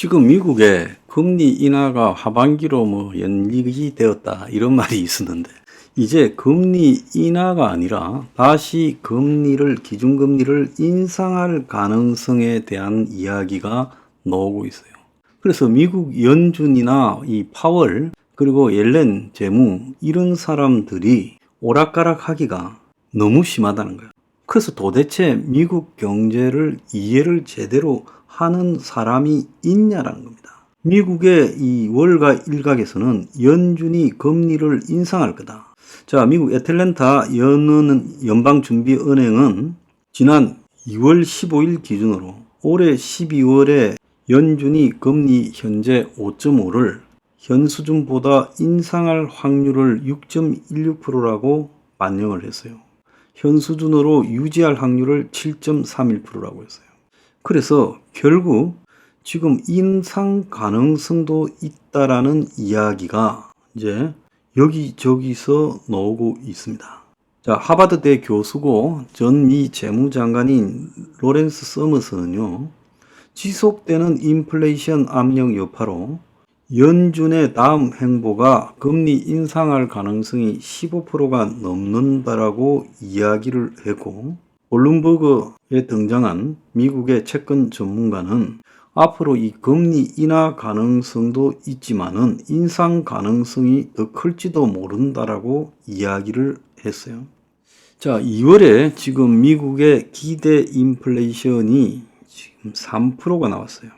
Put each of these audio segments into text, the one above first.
지금 미국에 금리 인하가 하반기로 연기되었다 이런 말이 있었는데 이제 금리 인하가 아니라 다시 기준금리를 인상할 가능성에 대한 이야기가 나오고 있어요. 그래서 미국 연준이나 이 파월 그리고 옐렌 재무 이런 사람들이 오락가락하기가 너무 심하다는 거예요. 그래서 도대체 미국 경제를 이해를 제대로 하는 사람이 있냐라는 겁니다. 미국의 이 월가 일각에서는 연준이 금리를 인상할 거다. 자, 미국 애틀랜타 연방준비은행은 지난 2월 15일 기준으로 올해 12월에 연준이 금리 현재 5.5를 현 수준보다 인상할 확률을 6.16%라고 반영을 했어요. 현 수준으로 유지할 확률을 7.31%라고 했어요. 그래서 결국 지금 인상 가능성도 있다라는 이야기가 이제 여기저기서 나오고 있습니다. 자, 하버드대 교수고 전 미 재무장관인 로렌스 서머스는요, 지속되는 인플레이션 압력 여파로 연준의 다음 행보가 금리 인상할 가능성이 15%가 넘는다라고 이야기를 했고, 블룸버그에 등장한 미국의 채권 전문가는 앞으로 이 금리 인하 가능성도 있지만은 인상 가능성이 더 클지도 모른다라고 이야기를 했어요. 자, 2월에 지금 미국의 기대 인플레이션이 지금 3%가 나왔어요.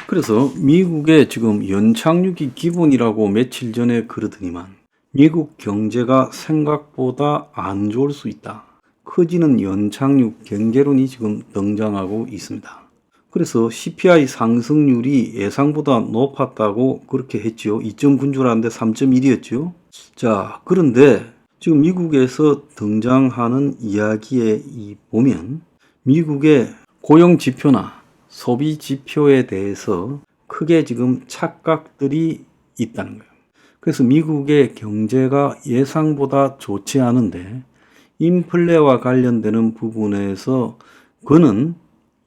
그래서 미국의 지금 연착륙이 기본이라고 며칠 전에 그러더니만 미국 경제가 생각보다 안 좋을 수 있다. 커지는 연착륙 경계론이 지금 등장하고 있습니다. 그래서 CPI 상승률이 예상보다 높았다고 그렇게 했죠. 2.9인 줄 알았는데 3.1이었죠. 자, 그런데 지금 미국에서 등장하는 이야기에 보면 미국의 고용 지표나 소비 지표에 대해서 크게 지금 착각들이 있다는 거예요. 그래서 미국의 경제가 예상보다 좋지 않은데 인플레와 관련되는 부분에서 그는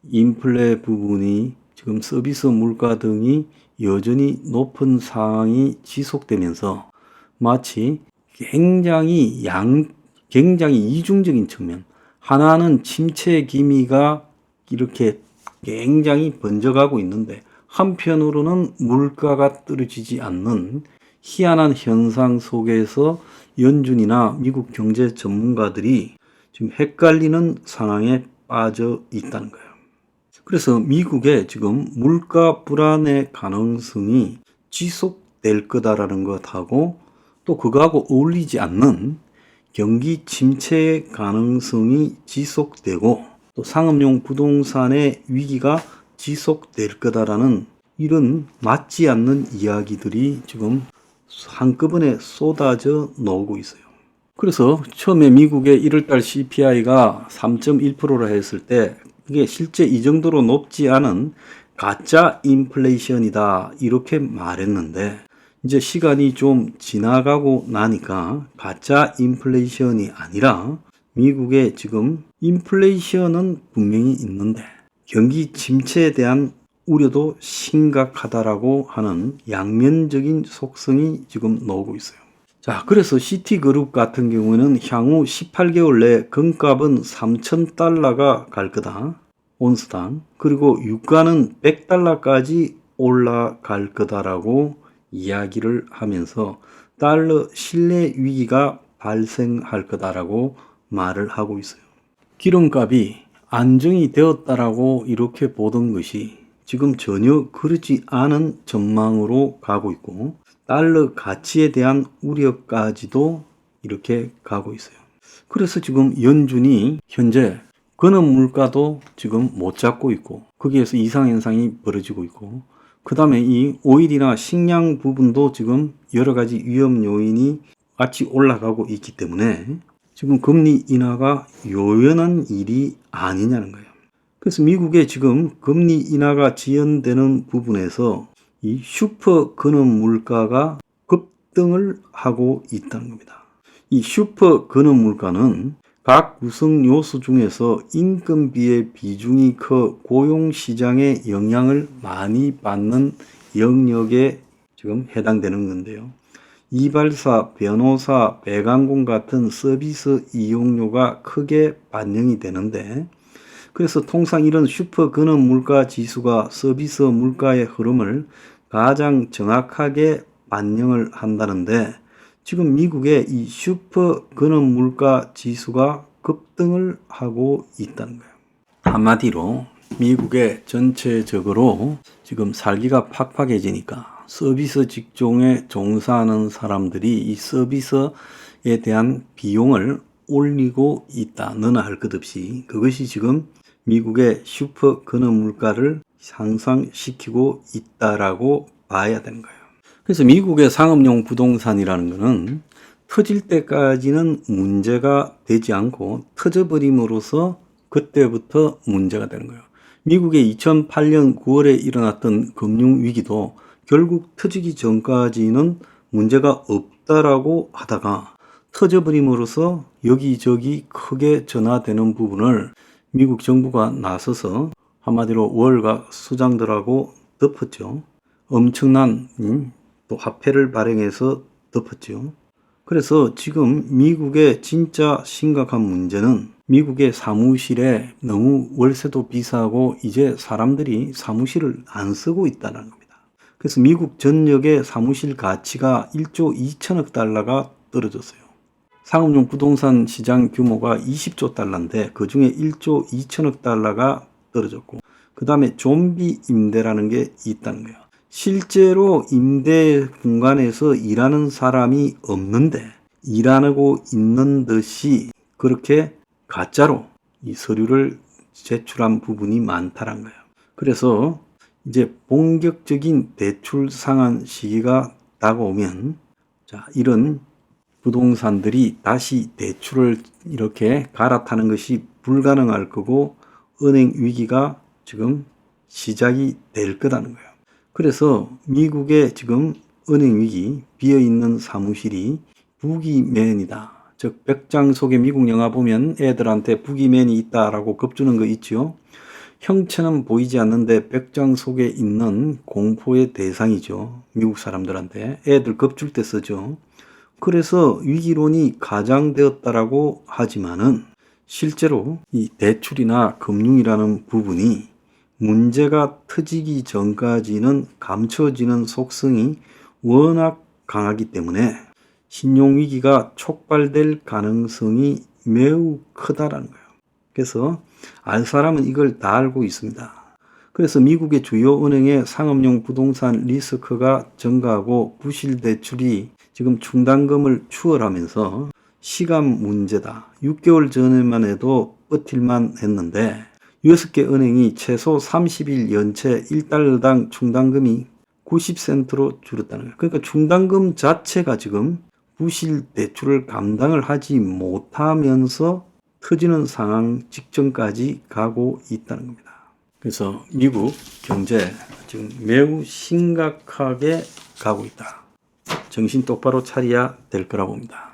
인플레 부분이 지금 서비스 물가 등이 여전히 높은 상황이 지속되면서 마치 굉장히 이중적인 측면, 하나는 침체 기미가 이렇게 굉장히 번져가고 있는데 한편으로는 물가가 떨어지지 않는 희한한 현상 속에서 연준이나 미국 경제 전문가들이 지금 헷갈리는 상황에 빠져 있다는 거예요. 그래서 미국의 지금 물가 불안의 가능성이 지속될 거다라는 것하고 또 그거하고 어울리지 않는 경기 침체의 가능성이 지속되고 또 상업용 부동산의 위기가 지속될 거다라는 이런 맞지 않는 이야기들이 지금 한꺼번에 쏟아져 나오고 있어요. 그래서 처음에 미국의 1월달 CPI가 3.1%라 했을 때 이게 실제 이 정도로 높지 않은 가짜 인플레이션이다 이렇게 말했는데 이제 시간이 좀 지나가고 나니까 가짜 인플레이션이 아니라 미국의 지금 인플레이션은 분명히 있는데 경기 침체에 대한 우려도 심각하다라고 하는 양면적인 속성이 지금 나오고 있어요. 자, 그래서 시티그룹 같은 경우는 향후 18개월 내 금값은 $3,000가 갈 거다. 온스당. 그리고 유가는 $100까지 올라갈 거다라고 이야기를 하면서 달러 신뢰 위기가 발생할 거다라고 말을 하고 있어요. 기름값이 안정이 되었다라고 이렇게 보던 것이 지금 전혀 그렇지 않은 전망으로 가고 있고 달러 가치에 대한 우려까지도 이렇게 가고 있어요. 그래서 지금 연준이 현재 근원 물가도 지금 못 잡고 있고 거기에서 이상현상이 벌어지고 있고 그 다음에 이 오일이나 식량 부분도 지금 여러 가지 위험 요인이 같이 올라가고 있기 때문에 지금 금리 인하가 요연한 일이 아니냐는 거예요. 그래서 미국의 지금 금리 인하가 지연되는 부분에서 이 슈퍼 근원 물가가 급등을 하고 있다는 겁니다. 이 슈퍼 근원 물가는 각 구성 요소 중에서 인건비의 비중이 커 고용시장에 영향을 많이 받는 영역에 지금 해당되는 건데요. 이발사, 변호사, 배관공 같은 서비스 이용료가 크게 반영이 되는데, 그래서 통상 이런 슈퍼 근원 물가 지수가 서비스 물가의 흐름을 가장 정확하게 반영을 한다는데, 지금 미국의 이 슈퍼 근원 물가 지수가 급등을 하고 있다는 거예요. 한마디로 미국의 전체적으로 지금 살기가 팍팍해지니까 서비스 직종에 종사하는 사람들이 이 서비스에 대한 비용을 올리고 있다. 너나 할 것 없이. 그것이 지금 미국의 슈퍼 근원 물가를 상승시키고 있다라고 봐야 되는 거예요. 그래서 미국의 상업용 부동산이라는 것은 터질 때까지는 문제가 되지 않고 터져버림으로써 그때부터 문제가 되는 거예요. 미국의 2008년 9월에 일어났던 금융위기도 결국 터지기 전까지는 문제가 없다라고 하다가 터져버림으로써 여기저기 크게 전화되는 부분을 미국 정부가 나서서 한마디로 월가 수장들하고 덮었죠. 엄청난 또 화폐를 발행해서 덮었죠. 그래서 지금 미국의 진짜 심각한 문제는 미국의 사무실에 너무 월세도 비싸고 이제 사람들이 사무실을 안 쓰고 있다는 겁니다. 그래서 미국 전역의 사무실 가치가 1조 2천억 달러가 떨어졌어요. 상업용 부동산 시장 규모가 20조 달러인데 그 중에 1조 2천억 달러가 떨어졌고, 그 다음에 좀비 임대라는 게 있다는 거예요. 실제로 임대 공간에서 일하는 사람이 없는데 일하고 있는 듯이 그렇게 가짜로 이 서류를 제출한 부분이 많다는 거예요. 그래서 이제 본격적인 대출 상한 시기가 다가오면 이런 부동산들이 다시 대출을 이렇게 갈아타는 것이 불가능할 거고 은행 위기가 지금 시작이 될 거라는 거예요. 그래서 미국의 지금 은행 위기, 비어있는 사무실이 부기맨이다. 즉 백장 속에 미국 영화 보면 애들한테 부기맨이 있다라고 겁주는 거 있죠. 형체는 보이지 않는데 백장 속에 있는 공포의 대상이죠. 미국 사람들한테 애들 겁줄 때 쓰죠. 그래서 위기론이 가장되었다라고 하지만은 실제로 이 대출이나 금융이라는 부분이 문제가 터지기 전까지는 감춰지는 속성이 워낙 강하기 때문에 신용위기가 촉발될 가능성이 매우 크다라는 거예요. 그래서 알 사람은 이걸 다 알고 있습니다. 그래서 미국의 주요 은행의 상업용 부동산 리스크가 증가하고 부실 대출이 지금 충당금을 추월하면서 시간 문제다. 6개월 전에만 해도 버틸만 했는데 6개 은행이 최소 30일 연체 1달러당 충당금이 90센트로 줄었다는 거예요. 그러니까 충당금 자체가 지금 부실 대출을 감당을 하지 못하면서 터지는 상황 직전까지 가고 있다는 겁니다. 그래서 미국 경제 지금 매우 심각하게 가고 있다. 정신 똑바로 차려야 될 거라 봅니다.